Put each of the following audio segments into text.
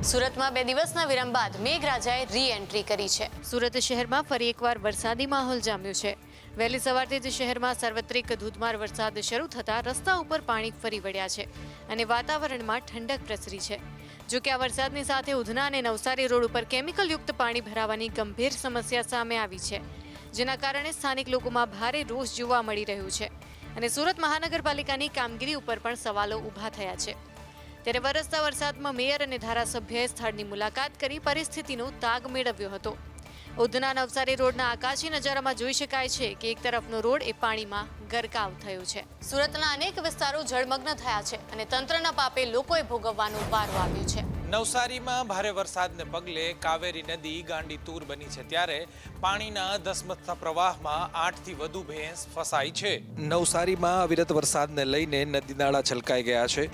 સુરતમાં 2 દિવસના વિરામ બાદ મેઘરાજાએ રી-એન્ટ્રી કરી છે। સુરત શહેરમાં ફરી એકવાર વરસાદી માહોલ જામ્યો છે। વહેલી સવારથી જ શહેરમાં સાર્વત્રિક ધોધમાર વરસાદ શરૂ થતા રસ્તા ઉપર પાણી ફરી વળ્યા છે અને વાતાવરણમાં ઠંડક પ્રસરી છે। જો કે આ વરસાદની સાથે ઉધના અને નવસારી રોડ ઉપર કેમિકલયુક્ત પાણી ભરાવાની ગંભીર સમસ્યા સામે આવી છે, જેના કારણે સ્થાનિક લોકોમાં ભારે રોષ જોવા મળી રહ્યો છે અને સુરત મહાનગરપાલિકાની કામગીરી ઉપર પણ સવાલો ઊભા થયા છે। ત્યારે વરસતા વરસાદમાં મેયર અને ધારાસભ્યએ સ્થળની મુલાકાત કરી પરિસ્થિતિનો તાગ મેળવ્યો હતો। ઉધના નવસારી રોડના આકાશી નજારામાં જોઈ શકાય છે કે એક તરફનો રોડ એ પાણીમાં ગરકાવ થયો છે। સુરતના અનેક વિસ્તારો જળમગ્ન થયા છે અને તંત્રના પાપે લોકોએ ભોગવવાનો વારો આવ્યો છે। નવસારીમાં ભારે વરસાદને પગલે કાવેરી નદી ગાંડી તૂર બની છે, ત્યારે પાણીના ધસમસતા પ્રવાહમાં 8 થી વધુ ભેંસ ફસાઈ છે। નવસારીમાં અવિરત વરસાદને લઈને નદી નાળા છલકાઈ ગયા છે,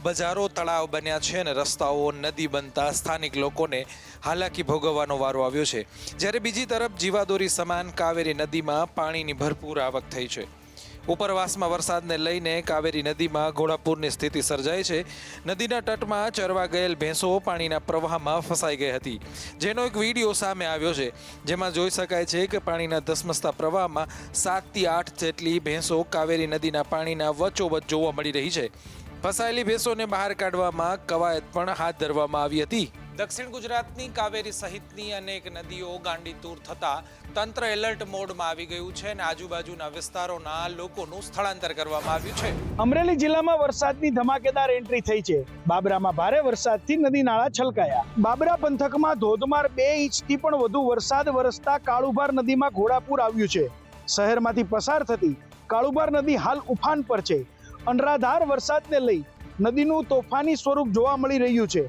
બજારો તળાવ બન્યા છે અને રસ્તાઓ નદી બનતા સ્થાનિક લોકોને હાલાકી ભોગવવાનો વારો આવ્યો છે। જ્યારે બીજી તરફ જીવાદોરી સમાન કાવેરી નદીમાં પાણીની ભરપૂર આવક થઈ છે। ઉપરવાસમાં વરસાદને લઈને કાવેરી નદીમાં ઘોડાપૂરની સ્થિતિ સર્જાઈ છે। નદીના તટમાં ચરવા ગયેલ ભેંસો પાણીના પ્રવાહમાં ફસાઈ ગઈ હતી, જેનો એક વિડીયો સામે આવ્યો છે, જેમાં જોઈ શકાય છે કે પાણીના ધસમસતા પ્રવાહમાં 7 થી 8 જેટલી ભેંસો કાવેરી નદીના પાણીના વચ્ચોવચ્ચ જોવા મળી રહી છે। ફસાયેલી ભેંસોને બહાર કાઢવામાં કવાયત પણ હાથ ધરવામાં આવી હતી। દક્ષિણ ગુજરાતની કાવેરી સહિતની અનેક નદીઓ ગાંડીતૂર થતા તંત્ર એલર્ટ મોડમાં આવી ગયું છે અને આજુબાજુના વિસ્તારોના લોકોનું સ્થળાંતર કરવામાં આવ્યું છે। અમરેલી જિલ્લામાં વરસાદની ધમાકેદાર એન્ટ્રી થઈ છે। બાબરામાં ભારે વરસાદથી નદી નાળા છલકાયા। બાબરા પંથકમાં ધોધમાર 2 ઇંચથી પણ વધુ વરસાદ વરસતા કાળુભાર નદીમાં ઘોડાપૂર આવ્યું છે। શહેરમાંથી પસાર થતી કાળુભાર નદી હાલ ઉફાન પર છે। અનરાધાર વરસાદને લઈ નદીનું તોફાની સ્વરૂપ જોવા મળી રહ્યું છે।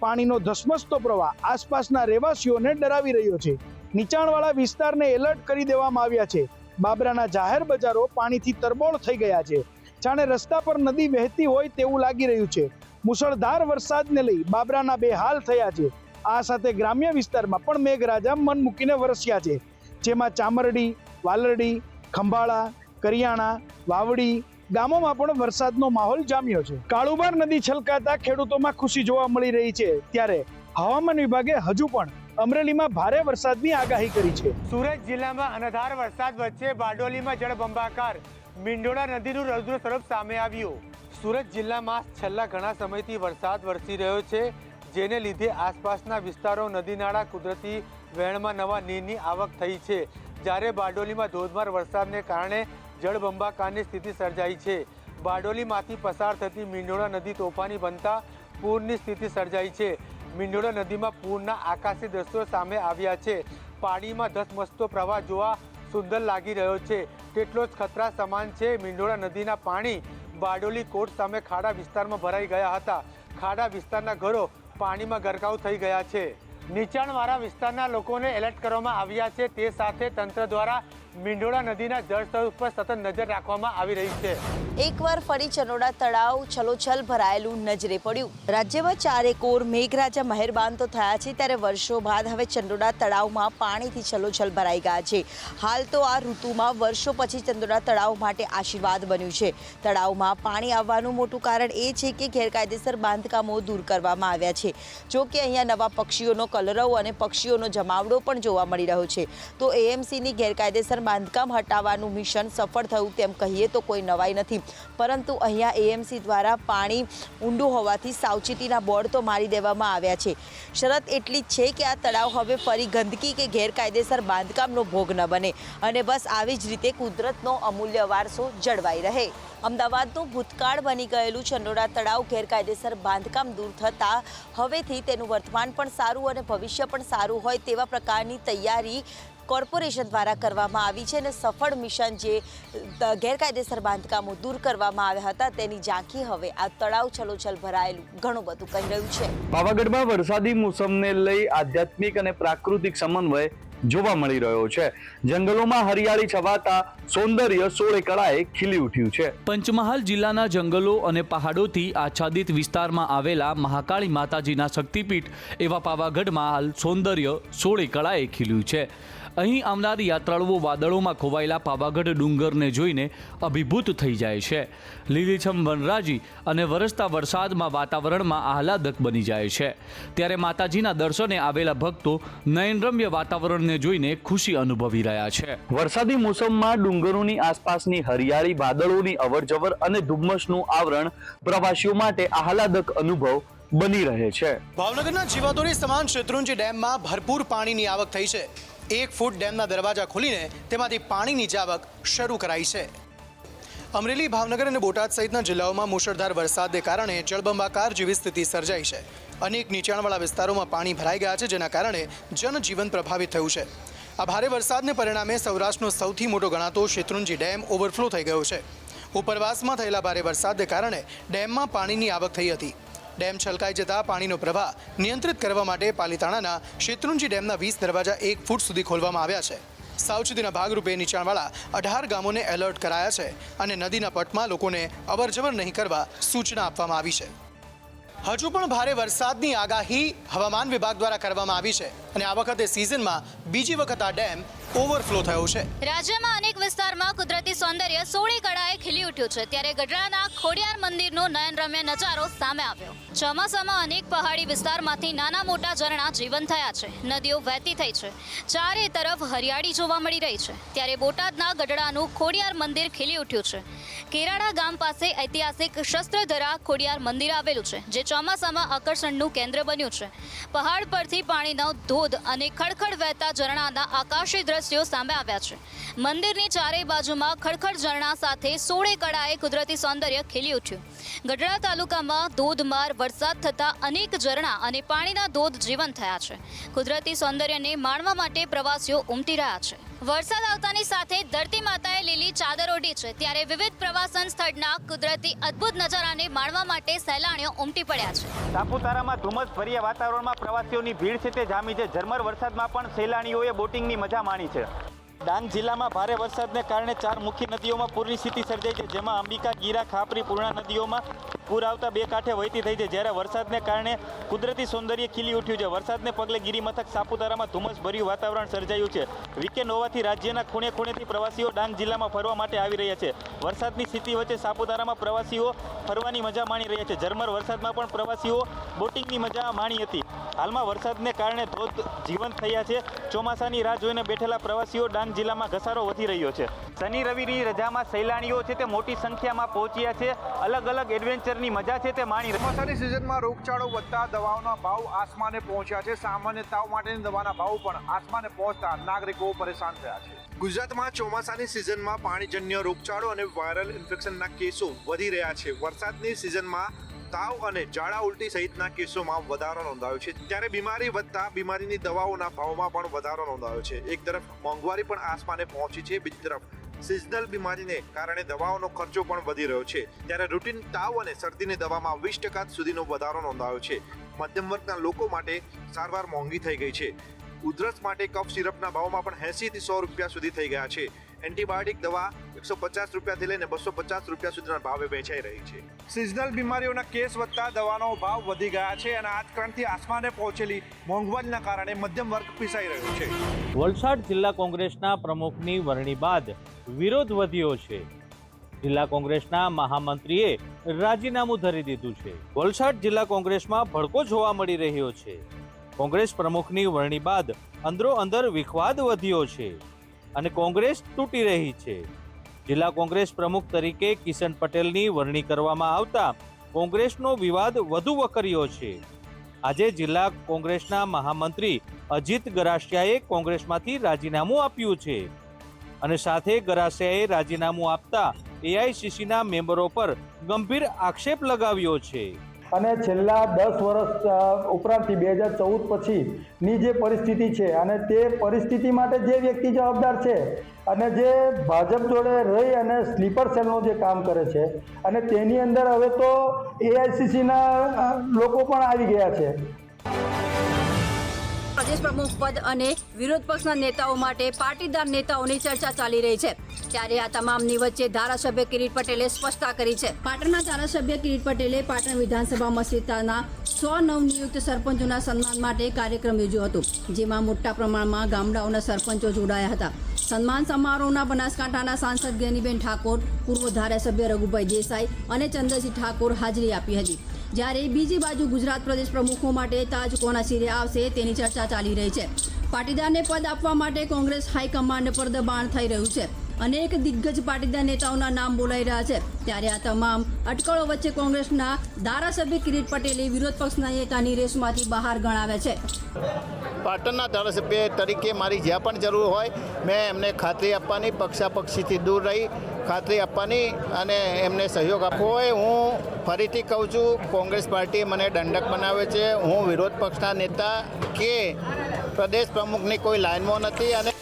પાણીનો ધસમસતો પ્રવાહ આસપાસના રહેવાસીઓને ડરાવી રહ્યો છે। નીચાણવાળા વિસ્તારને એલર્ટ કરી દેવામાં આવ્યા છે। બાબરાના જાહેર બજારો પાણીથી તરબોળ થઈ ગયા છે, જાણે રસ્તા પર નદી વહેતી હોય તેવું લાગી રહ્યું છે। મુશળધાર વરસાદને લઈ બાબરાના બેહાલ થયા છે। આ સાથે ગ્રામ્ય વિસ્તારમાં પણ મેઘરાજા મન મૂકીને વરસ્યા છે, જેમાં ચામરડી, વાલરડી, ખંભાળા, કરિયાણા, વાવડી ગામોમાં પણ વરસાદનો માહોલ જામ્યો છે। કાળુભાર નદી છલકાતા ખેડૂતોમાં ખુશી જોવા મળી રહી છે, ત્યારે હવામાન વિભાગે હજુ પણ અમરેલીમાં ભારે વરસાદની આગાહી કરી છે। સુરત જિલ્લામાં અનધાર વરસાદ વચ્ચે બારડોલીમાં જળબંબાકાર મીંડોળા નદીનું રૌદ્ર સ્વરૂપ સામે આવ્યું। સુરત જિલ્લામાં છેલ્લા ઘણા સમયથી વરસાદ વરસી રહ્યો છે, જેને લીધે આસપાસના વિસ્તારો નદી નાળા કુદરતી વહેણમાં નવા નીરની આવક થઈ છે। જ્યારે બારડોલીમાં ધોધમાર વરસાદને કારણે જળબંબાકારની સ્થિતિ સર્જાઈ છે। બારડોલીમાંથી પસાર થતી મીંડોળા નદી તોફાની બનતા પૂરની સ્થિતિ સર્જાઈ છે। મીંડોળા નદીમાં પૂરના આકાશી દ્રશ્યો સામે આવ્યા છે। પાણીમાં ધસમસતો પ્રવાહ જોવા સુંદર લાગી રહ્યો છે, તેટલો જ ખતરા સમાન છે। મીંડોળા નદીના પાણી બારડોલી કોર્ટ સામે ખાડા વિસ્તારમાં ભરાઈ ગયા હતા। ખાડા વિસ્તારના ઘરો પાણીમાં ગરકાવ થઈ ગયા છે। નીચાણવાળા વિસ્તારના લોકોને એલર્ટ કરવામાં આવ્યા છે। તે સાથે તંત્ર દ્વારા મીંડોળા નદીના જળસ્તર ઉપર સતત નજર રાખવામાં આવી રહી છે। એકવાર ફરી ચંડોળા તળાવ છલોછલ ભરાયેલું નજરે પડ્યું। રાજ્યમાં ચારેકોર મેઘરાજા મહેરબાન તો થયા છે, ત્યારે વર્ષો બાદ હવે ચંડોળા તળાવમાં પાણીથી છલોછલ ભરાઈ ગયા છે। હાલ તો આ ઋતુમાં વર્ષો પછી ચંડોળા તળાવ માટે આશીર્વાદ બન્યું છે। તળાવમાં પાણી આવવાનું મોટું કારણ એ છે કે ગેરકાયદેસર બાંધકામો દૂર કરવામાં આવ્યા છે। જો કે અહીંયા નવા પક્ષીઓનો કલરવ અને પક્ષીઓનો જમાવડો પણ જોવા મળી રહ્યો છે, તો એએમસીની ગેરકાયદેસર બાંધકામ હટાવવાનું મિશન સફળ થયું તેમ કહીએ તો કોઈ નવાઈ નથી, પરંતુ અહીંયા એએમસી દ્વારા પાણી ઊંડું હોવાથી સાવચેતીના બોર્ડ તો મારી દેવામાં આવ્યા છે। શરત એટલી જ છે કે આ તળાવ હવે ફરી ગંદકી કે ગેરકાયદેસર બાંધકામનો ભોગ ન બને અને બસ આવી જ રીતે કુદરતનો અમૂલ્ય વારસો જળવાઈ રહે। અમદાવાદનું ભૂતકાળ બની ગયેલું ચંડોળા તળાવ ગેરકાયદેસર બાંધકામ દૂર થતાં હવેથી તેનું વર્તમાન પણ સારું અને ભવિષ્ય પણ સારું હોય તેવા પ્રકારની તૈયારી કોર્પોરેશન દ્વારા કરવામાં આવી છે અને સફળ મિશન જે ગેરકાયદેસર બાંધકામો દૂર કરવામાં આવ્યા હતા તેની ઝાંખી હવે આ તળાવ છલોછલ ભરાયેલું ઘણું બધું કહી રહ્યું છે। પાવાગઢમાં વરસાદી મોસમને લઈ આધ્યાત્મિક અને પ્રાકૃતિક સમન્વય જોવા મળી રહ્યો છે। જંગલોમાં હરિયાળી છવાતા સૌંદર્ય સોળે કળાએ ખીલી ઉઠ્યું છે। પંચમહાલ જિલ્લાના જંગલો અને પહાડોથી આચ્છાદિત વિસ્તારમાં આવેલા મહાકાળી માતાજીના શક્તિપીઠ એવા પાવાગઢમાં હાલ સૌંદર્ય સોળે કળાએ ખીલ્યું છે। અહીં આવનાર યાત્રાળુઓ વાદળોમાં ખોવાયેલા પાવાગઢ ડુંગરને જોઈને અભિભૂત થઈ જાય છે. લીલીછમ વનરાજી અને વરસતા વરસાદમાં વાતાવરણમાં આહલાદક બની જાય છે. ત્યારે માતાજીના દર્શને આવેલા ભક્તો નયનરમ્ય વાતાવરણને જોઈને ખુશી અનુભવી રહ્યા છે. વરસાદી મોસમમાં ડુંગરોની આસપાસની હરિયાળી, વાદળોની અવરજવર અને ધુમ્મસનું આવરણ પ્રવાસીઓ માટે આહલાદક અનુભવ બની રહે છે. ભાવનગરના જીવાદોરી સમાન શેત્રુંજી ડેમમાં ભરપૂર પાણીની આવક થઈ છે. 1 ફૂટ ડેમના દરવાજા ખોલીને તેમાંથી પાણીની જાવક શરૂ કરાઈ છે. અમરેલી, ભાવનગર અને બોટાદ સહિતના જિલ્લાઓમાં મુશળધાર વરસાદને કારણે જળબંબાકાર જેવી સ્થિતિ સર્જાઈ છે. અનેક નીચાણવાળા વિસ્તારોમાં પાણી ભરાઈ ગયા છે, જેના કારણે જનજીવન પ્રભાવિત થયું છે. આ ભારે વરસાદને પરિણામે સૌરાષ્ટ્રનો સૌથી મોટો ગણાતો શેત્રુંજી ડેમ ઓવરફ્લો થઈ ગયો છે. ઉપરવાસમાં થયેલા ભારે વરસાદને કારણે ડેમમાં પાણીની આવક થઈ હતી. ડેમ છલકાઈ જતા પાણીનો પ્રવાહ નિયંત્રિત કરવા માટે પાલીતાણાના શેત્રુંજી ડેમના 20 દરવાજા 1 ફૂટ સુધી ખોલવામાં આવ્યા છે. સાવચેતીના ભાગરૂપે નીચાણવાળા 18 ગામોને એલર્ટ કરાયા છે અને નદીના પટમાં લોકોને અવરજવર નહીં કરવા સૂચના આપવામાં આવી છે. હજુ પણ ભારે વરસાદની આગાહી હવામાન વિભાગ દ્વારા કરવામાં આવી છે અને આ વખતે સિઝનમાં બીજી વખત આ ડેમ ઓવરફ્લો થયો છે. રાજ્યમાં અનેક વિસ્તારમાં કુદરતી સૌંદર્ય સોળે કળાએ ખીલી ઉઠ્યું છે. ત્યારે ગઢડાના ખોડિયાર મંદિરનો નયનરમ્ય નજારો સામે આવ્યો. ચોમાસામાં અનેક પહાડી વિસ્તારમાંથી નાના મોટા ઝરણા જીવંત થયા છે. નદીઓ વહેતી થઈ છે. ચારે તરફ હરિયાળી જોવા મળી રહી છે. ત્યારે બોટાદના ગઢડાનું ખોડિયાર મંદિર ખીલી ઉઠ્યું છે. કેરાડા ગામ પાસે ઐતિહાસિક શસ્ત્રધરા ખોડિયાર મંદિર આવેલું છે, જે ચોમાસામાં આકર્ષણનું કેન્દ્ર બન્યું છે. પહાડ પરથી પાણીનો ધોધ અને ખડખડ વહેતા ઝરણાના આકાશી દ્રશ્યો સામે આવ્યા છે. મંદિરની ચારેય બાજુમાં ખડખડ ઝરણા સાથે સોળે કળાએ કુદરતી સૌંદર્ય ખીલી ઉઠ્યું. ગઢડા તાલુકામાં ધોધમાર વરસાદ થતા અનેક ઝરણા અને પાણીના ધોધ જીવંત થયા છે. કુદરતી સૌંદર્યને માણવા માટે પ્રવાસીઓ ઉમટી રહ્યા છે. વરસાદ આવતાની સાથે ધરતી માતાએ લીલી ચાદર ઓઢી છે. ત્યારે વિવિધ પ્રવાસન સ્થળના કુદરતી અદ્ભુત નજારાને માણવા માટે સહેલાણીઓ ઉમટી પડ્યા છે. સાપુતારામાં ધુમ્મસભર્યા વાતાવરણમાં પ્રવાસીઓની ભીડ છે તે જામી છે. ઝરમર વરસાદમાં પણ સહેલાણીઓએ બોટિંગની મજા માણી છે. ડાંગ જિલ્લામાં ભારે વરસાદને કારણે 4 મુખ્ય નદીઓમાં પૂરની સ્થિતિ સર્જાઈ છે, જેમાં અંબિકા, ગીરા, ખાપરી, પૂર્ણા નદીઓમાં પૂર આવતા 2 કાંઠે વહેતી થઈ છે. જ્યારે વરસાદને કારણે કુદરતી સૌંદર્ય ખીલી ઉઠ્યું છે. વરસાદને પગલે ગિરિમથક સાપુતારામાં ધુમ્મસભર્યું વાતાવરણ સર્જાયું છે. વીકેન્ડ હોવાથી રાજ્યના ખૂણે ખૂણેથી પ્રવાસીઓ ડાંગ જિલ્લામાં ફરવા માટે આવી રહ્યા છે. વરસાદની સ્થિતિ વચ્ચે સાપુતારામાં પ્રવાસીઓ ફરવાની મજા માણી રહ્યા છે. ઝરમર વરસાદમાં પણ પ્રવાસીઓ બોટિંગની મજા માણી હતી. હાલમાં વરસાદને કારણે ધોધ જીવંત થયા છે. ચોમાસાની રાહ જોઈને બેઠેલા પ્રવાસીઓ ડાંગ જિલ્લામાં ઘસારો વધી રહ્યો છે. શનિ રવિની રજામાં સહેલાણીઓ છે તે મોટી સંખ્યામાં પહોંચ્યા છે. અલગ અલગ એડવેન્ચરની મજા છે તે માણી રહ્યા છે. ચોમાસાની સિઝનમાં રોગચાળો વધતા દવાઓના ભાવ આસમાને પહોંચ્યા છે. સામાન્ય તાવ માટેની દવાના ભાવ પણ આસમાને પહોંચતા નાગરિકો પરેશાન થયા છે. ગુજરાતમાં ચોમાસાની સિઝનમાં પાણીજન્ય રોગચાળો અને વાયરલ ઇન્ફેક્શનના કેસો વધી રહ્યા છે. વરસાદની સિઝનમાં તાવ અને ઝાડા ઉલટી સહિતના કેસોમાં વધારો નોંધાયો છે. ત્યારે બીમારી વધતા બીમારીની દવાઓના ભાવમાં પણ વધારો નોંધાયો છે. એક તરફ મોંઘવારી પણ આસમાને પહોંચી છે, બીજી તરફ સિઝનલ બીમારીને કારણે દવાઓનો ખર્ચો પણ વધી રહ્યો છે. ત્યારે રૂટીન તાવ અને શરદીની દવામાં 20% સુધીનો વધારો નોંધાયો છે. મધ્યમ વર્ગના લોકો માટે સારવાર મોંઘી થઈ ગઈ છે. ઉધરસ માટે કફ સિરપના ભાવમાં પણ 80 થી 100 રૂપિયા સુધી થઈ ગયા છે. એન્ટીબાયોટિક દવા 150 રૂપિયાથી લઈને 250 રૂપિયા સુધીના ભાવે વેચાઈ રહી છે. સિઝનલ બીમારીઓના કેસ વધતા દવાનો ભાવ વધી ગયા છે અને આજકાલથી આસમાને પહોંચેલી મોંઘવારીના કારણે મધ્યમ વર્ગ પીસાઈ રહ્યો છે. વલસાડ જિલ્લા કોંગ્રેસના પ્રમુખની વરણી બાદ વિરોધ વધ્યો છે. જિલ્લા કોંગ્રેસના મહામંત્રીએ રાજીનામું ધરી દીધું છે. વલસાડ જિલ્લા કોંગ્રેસમાં ભડકો જોવા મળી રહ્યો છે. કોંગ્રેસ પ્રમુખની વરણી બાદ અંદરો-અંદર વિખવાદ વધ્યો છે અને કોંગ્રેસ તૂટી રહી છે. જિલ્લા કોંગ્રેસ પ્રમુખ તરીકે કિશન પટેલની વરણી કરવામાં આવતા કોંગ્રેસનો વિવાદ વધુ વકર્યો છે. આજે જિલ્લા કોંગ્રેસના મહામંત્રી અજીત ગરાસિયાએ કોંગ્રેસમાંથી રાજીનામું આપ્યું છે અને સાથે ગરાસિયાએ રાજીનામું આપતા એઆઈસીસીના મેમ્બરો પર ગંભીર આક્ષેપ લગાવ્યો છે. અને છેલ્લા 10 વર્ષ ઉપરાંતથી 2014 પછીની જે પરિસ્થિતિ છે અને તે પરિસ્થિતિ માટે જે વ્યક્તિ જવાબદાર છે અને જે ભાજપ જોડે રહી અને સ્લીપર સેલનું જે કામ કરે છે અને તેની અંદર હવે તો એઆઈસીસીના લોકો પણ આવી ગયા છે. પ્રદેશ પ્રમુખ પદ અને વિરોધ પક્ષના નેતાઓ માટે પાટીદાર નેતાઓની ચર્ચા ચાલી રહી છે ત્યારે આ તમામની વચ્ચે ધારાસભ્ય કિરીટ પટેલે સ્પષ્ટતા કરી છે. પાટણના ધારાસભ્ય કિરીટ પટેલે પાટણ વિધાનસભા મતવિસ્તારના 100 નવનિયુક્ત સરપંચોના સન્માન માટે કાર્યક્રમ યોજ્યો હતો જેમાં મોટા પ્રમાણમાં ગામડાઓના સરપંચો જોડાયા હતા. સન્માન સમારોહના બનાસકાંઠાના સાંસદ જ્ઞાનીબેન ઠાકોર, પૂર્વ ધારાસભ્ય રઘુભાઈ દેસાઈ અને ચંદ્રસિંહ ઠાકોર હાજરી આપી હતી. જ્યારે બીજી બાજુ ગુજરાત પ્રદેશ પ્રમુખો માટે તાજ કોના શિરે આવશે તેની ચર્ચા ચાલી રહી છે. પાટીદારને પદ આપવા માટે કોંગ્રેસ હાઈકમાન્ડ પર દબાણ થઈ રહ્યું છે. અનેક દિગ્ગજ પાટીદાર નેતાઓના નામ બોલાઈ રહ્યા છે ત્યારે આ તમામ અટકળો વચ્ચે કોંગ્રેસના ધારાસભ્ય કિરીટ પટેલે વિરોધ પક્ષના નેતાની રેસમાંથી બહાર ગણાવ્યા છે. પાટણના ધારાસભ્ય તરીકે મારી જ્યાં પણ જરૂર હોય મેં એમને ખાતરી આપવાની, પક્ષાપક્ષીથી દૂર રહી ખાતરી આપવાની અને એમને સહયોગ આપવો હોય. હું ફરીથી કહું છું, કોંગ્રેસ પાર્ટીએ મને દંડક બનાવ્યો છે. હું વિરોધ પક્ષના નેતા કે પ્રદેશ પ્રમુખની કોઈ લાઇનમાં નથી અને